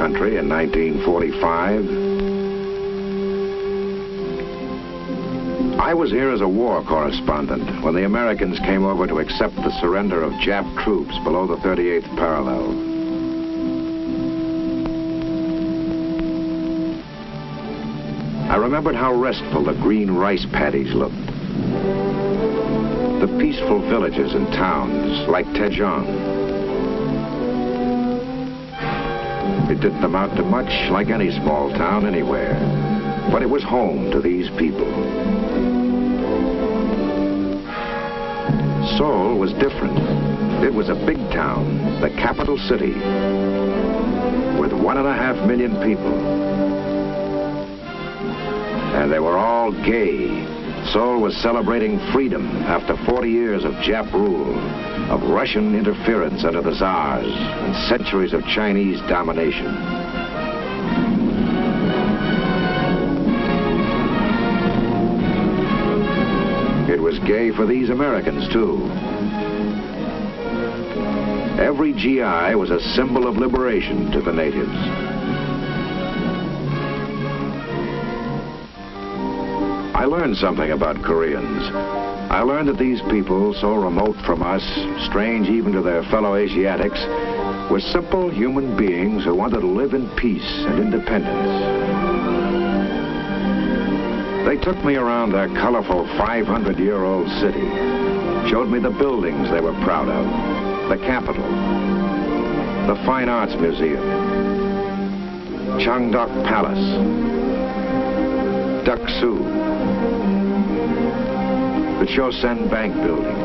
country in 1945. I was here as a war correspondent when the Americans came over to accept the surrender of Jap troops below the 38th parallel. I remembered how restful the green rice paddies looked. The peaceful villages and towns like Tejon. It didn't amount to much, like any small town anywhere, but it was home to these people. Seoul was different. It was a big town, the capital city, with 1.5 million people. And they were all gay. Seoul was celebrating freedom after 40 years of Jap rule, of Russian interference under the Tsars, and centuries of Chinese domination. It was gay for these Americans, too. Every GI was a symbol of liberation to the natives. I learned something about Koreans. I learned that these people, so remote from us, strange even to their fellow Asiatics, were simple human beings who wanted to live in peace and independence. They took me around their colorful 500-year-old city, showed me the buildings they were proud of, the Capitol, the Fine Arts Museum, Changdeok Palace, Deok-su, the Chosen Bank building.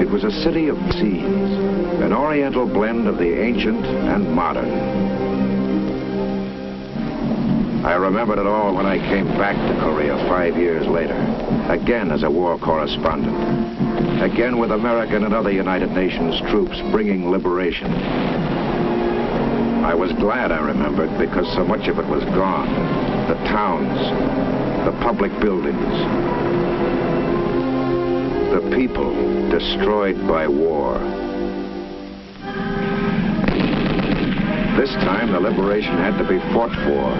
It was a city of scenes, an oriental blend of the ancient and modern. I remembered it all when I came back to Korea 5 years later, again as a war correspondent, again with American and other United Nations troops bringing liberation. I was glad I remembered because so much of it was gone. The towns, the public buildings, the people destroyed by war. This time the liberation had to be fought for,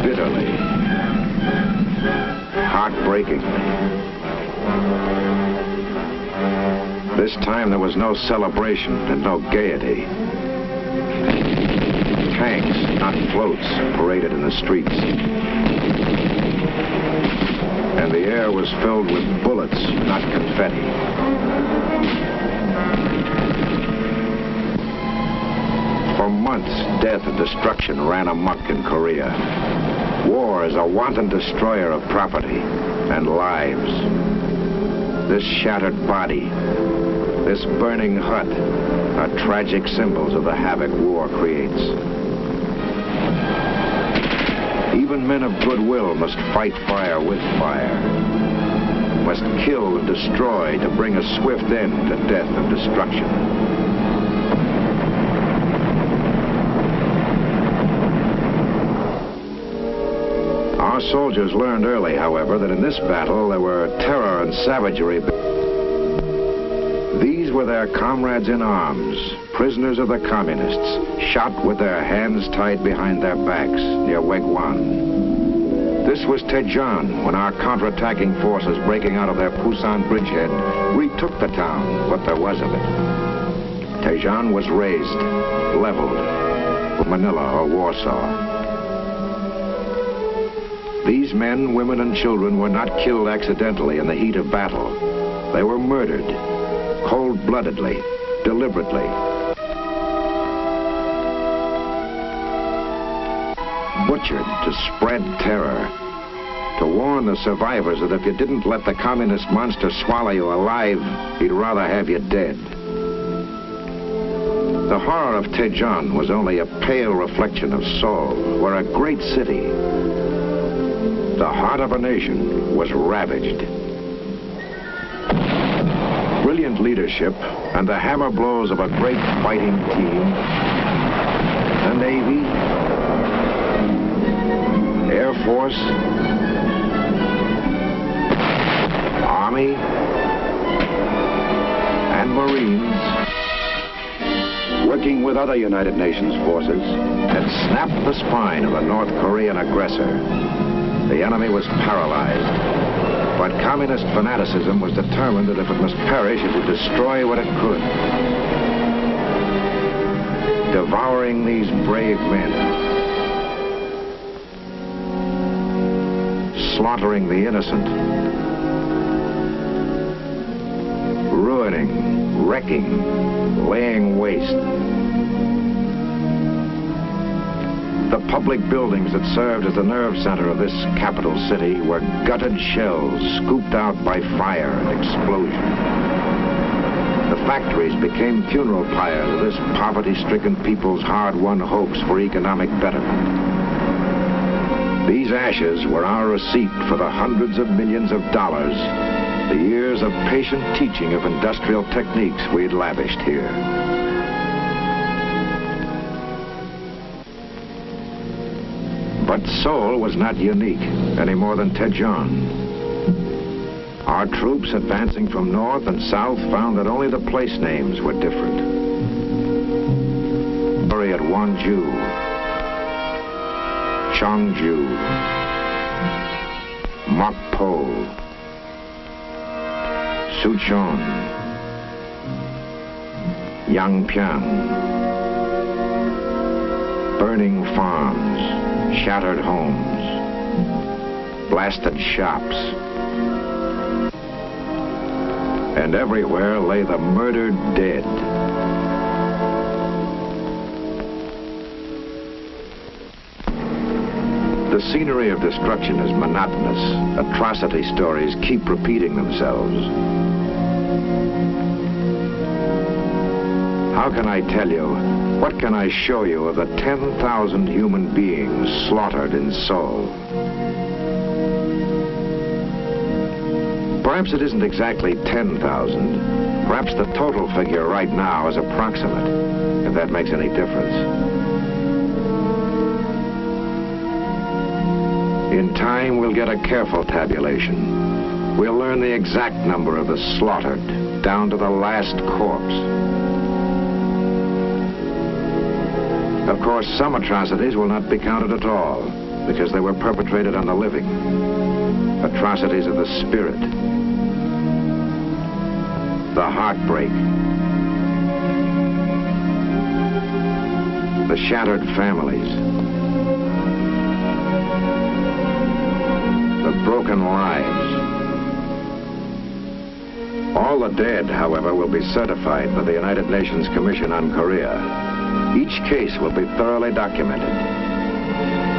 bitterly, heartbreaking. This time there was no celebration and no gaiety. Tanks, not floats, paraded in the streets. And the air was filled with bullets, not confetti. For months, death and destruction ran amok in Korea. War is a wanton destroyer of property and lives. This shattered body, this burning hut, are tragic symbols of the havoc war creates. Even men of goodwill must fight fire with fire, must kill and destroy to bring a swift end to death and destruction. Our soldiers learned early, however, that in this battle there were terror and savagery. These were their comrades in arms, prisoners of the communists, shot with their hands tied behind their backs near Wegwan. This was Tejon, when our counterattacking forces breaking out of their Pusan bridgehead retook the town, what there was of it. Tejon was razed, leveled, for Manila or Warsaw. These men, women, and children were not killed accidentally in the heat of battle. They were murdered, cold-bloodedly, deliberately. Butchered to spread terror, to warn the survivors that if you didn't let the communist monster swallow you alive, he'd rather have you dead. The horror of Tejon was only a pale reflection of Seoul, where a great city, the heart of a nation, was ravaged. Brilliant leadership and the hammer blows of a great fighting team, the Navy, Air Force, Army, and Marines, working with with other United Nations forces, had snapped the spine of the North Korean aggressor. The enemy was paralyzed. But communist fanaticism was determined that if it must perish, it would destroy what it could. Devouring these brave men. Slaughtering the innocent. Ruining, wrecking, laying waste. The public buildings that served as the nerve center of this capital city were gutted shells scooped out by fire and explosion. The factories became funeral pyres of this poverty-stricken people's hard-won hopes for economic betterment. These ashes were our receipt for the hundreds of millions of dollars, the years of patient teaching of industrial techniques we had lavished here. But Seoul was not unique, any more than Daejeon. Our troops advancing from north and south found that only the place names were different. At Wonju, Cheongju, Mokpo, Sucheon, Yangpyeong, burning farms, shattered homes, blasted shops, and everywhere lay the murdered dead. The scenery of destruction is monotonous. Atrocity stories keep repeating themselves. How can I tell you? What can I show you of the 10,000 human beings slaughtered in Seoul? Perhaps it isn't exactly 10,000. Perhaps the total figure right now is approximate, if that makes any difference. In time, we'll get a careful tabulation. We'll learn the exact number of the slaughtered, down to the last corpse. Of course, some atrocities will not be counted at all, because they were perpetrated on the living. Atrocities of the spirit. The heartbreak. The shattered families. The broken lives. All the dead, however, will be certified by the United Nations Commission on Korea. Each case will be thoroughly documented.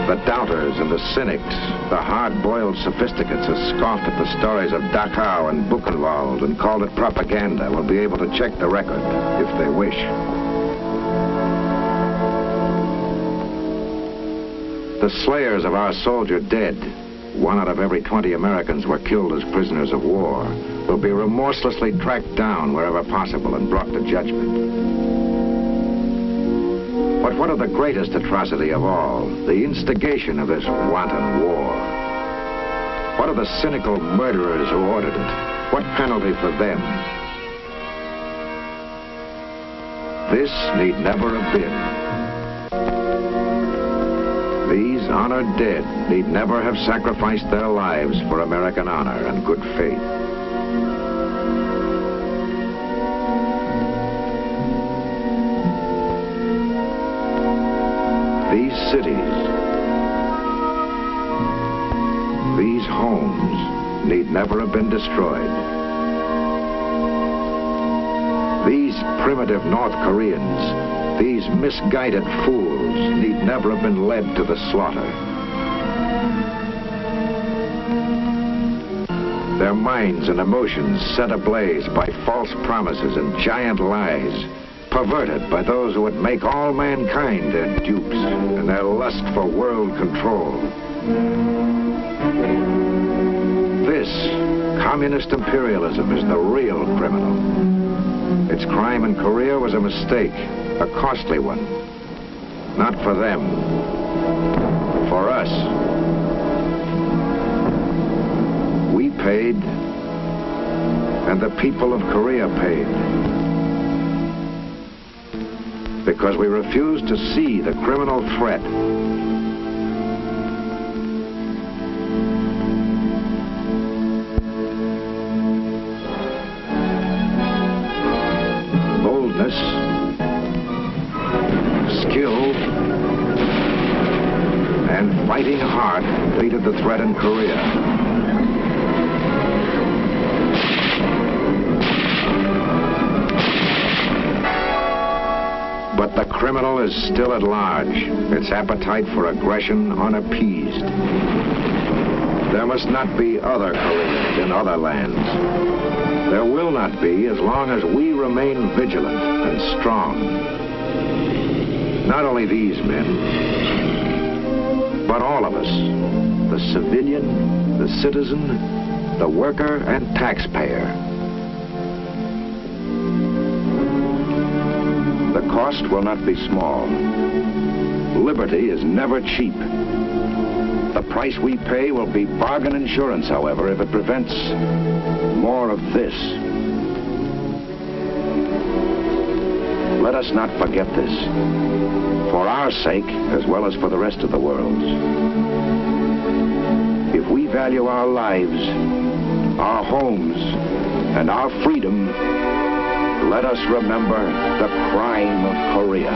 The doubters and the cynics, the hard-boiled sophisticates who scoffed at the stories of Dachau and Buchenwald and called it propaganda will be able to check the record, if they wish. The slayers of our soldier dead, 1 out of every 20 Americans were killed as prisoners of war, will be remorselessly tracked down wherever possible and brought to judgment. But what of the greatest atrocity of all, the instigation of this wanton war? What of the cynical murderers who ordered it? What penalty for them? This need never have been. These honored dead need never have sacrificed their lives for American honor and good faith. These cities, these homes need never have been destroyed. These primitive North Koreans, these misguided fools need never have been led to the slaughter. Their minds and emotions set ablaze by false promises and giant lies, perverted by those who would make all mankind their dupes in their lust for world control. This communist imperialism is the real criminal. Its crime in Korea was a mistake, a costly one. Not for them, for us. We paid, and the people of Korea paid. because we refuse to see the criminal threat. Boldness, skill, and fighting heart defeated the threat in Korea. But the criminal is still at large, its appetite for aggression unappeased. There must not be other Koreas in other lands. There will not be as long as we remain vigilant and strong. Not only these men, but all of us, the civilian, the citizen, the worker, and taxpayer. The cost will not be small. Liberty is never cheap. The price we pay will be bargain insurance, however, if it prevents more of this. Let us not forget this, for our sake as well as for the rest of the world's. If we value our lives, our homes, and our freedom, let us remember the crime of Korea.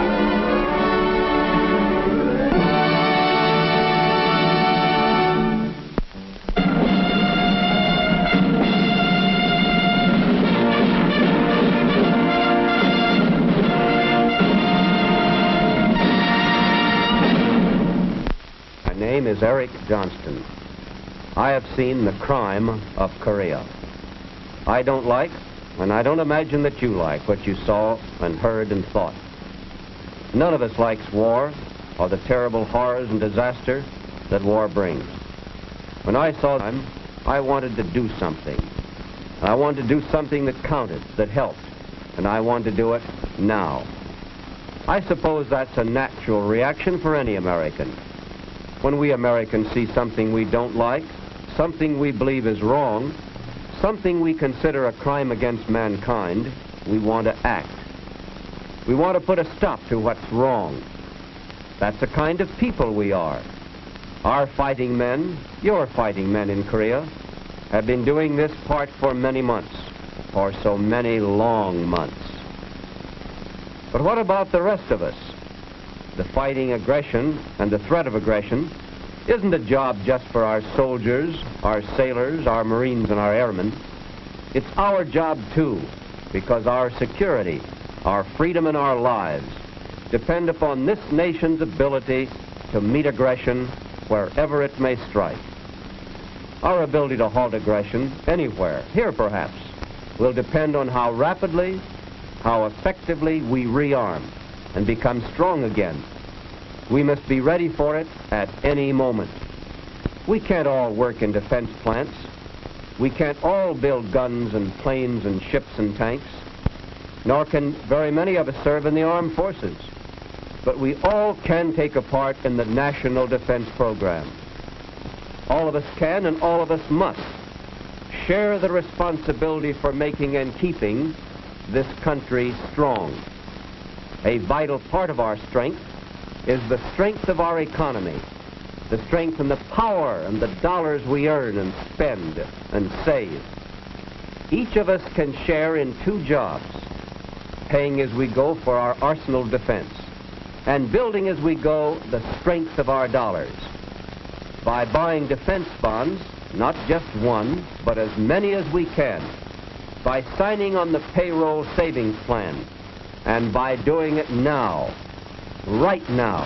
My name is Eric Johnston. I have seen the crime of Korea. I don't like, and I don't imagine that you like, what you saw and heard and thought. None of us likes war or the terrible horrors and disaster that war brings. When I saw them, I wanted to do something. I wanted to do something that counted, that helped, and I wanted to do it now. I suppose that's a natural reaction for any American. When we Americans see something we don't like, something we believe is wrong, something we consider a crime against mankind, we want to act. We want to put a stop to what's wrong. That's the kind of people we are. Our fighting men, your fighting men in Korea, have been doing this part for many months, for so many long months. But what about the rest of us? The fighting aggression and the threat of aggression isn't a job just for our soldiers, our sailors, our Marines, and our airmen. It's our job, too, because our security, our freedom, and our lives depend upon this nation's ability to meet aggression wherever it may strike. Our ability to halt aggression anywhere, here perhaps, will depend on how rapidly, how effectively we rearm and become strong again. We must be ready for it at any moment. We can't all work in defense plants. We can't all build guns and planes and ships and tanks, nor can very many of us serve in the armed forces. But we all can take a part in the national defense program. All of us can and all of us must share the responsibility for making and keeping this country strong. A vital part of our strength is the strength of our economy, the strength and the power and the dollars we earn and spend and save. Each of us can share in two jobs, paying as we go for our arsenal of defense and building as we go the strength of our dollars. By buying defense bonds, not just one, but as many as we can, by signing on the payroll savings plan, and by doing it now, right now.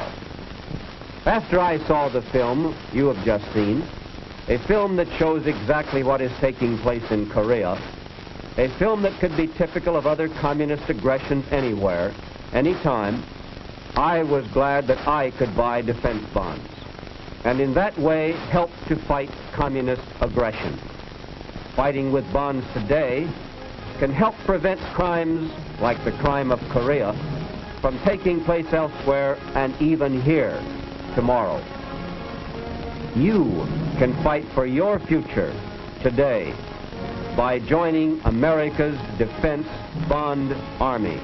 After I saw the film you have just seen, a film that shows exactly what is taking place in Korea, a film that could be typical of other communist aggressions anywhere, anytime, I was glad that I could buy defense bonds, and in that way help to fight communist aggression. Fighting with bonds today can help prevent crimes like the crime of Korea from taking place elsewhere and even here tomorrow. You can fight for your future today by joining America's Defense Bond Army.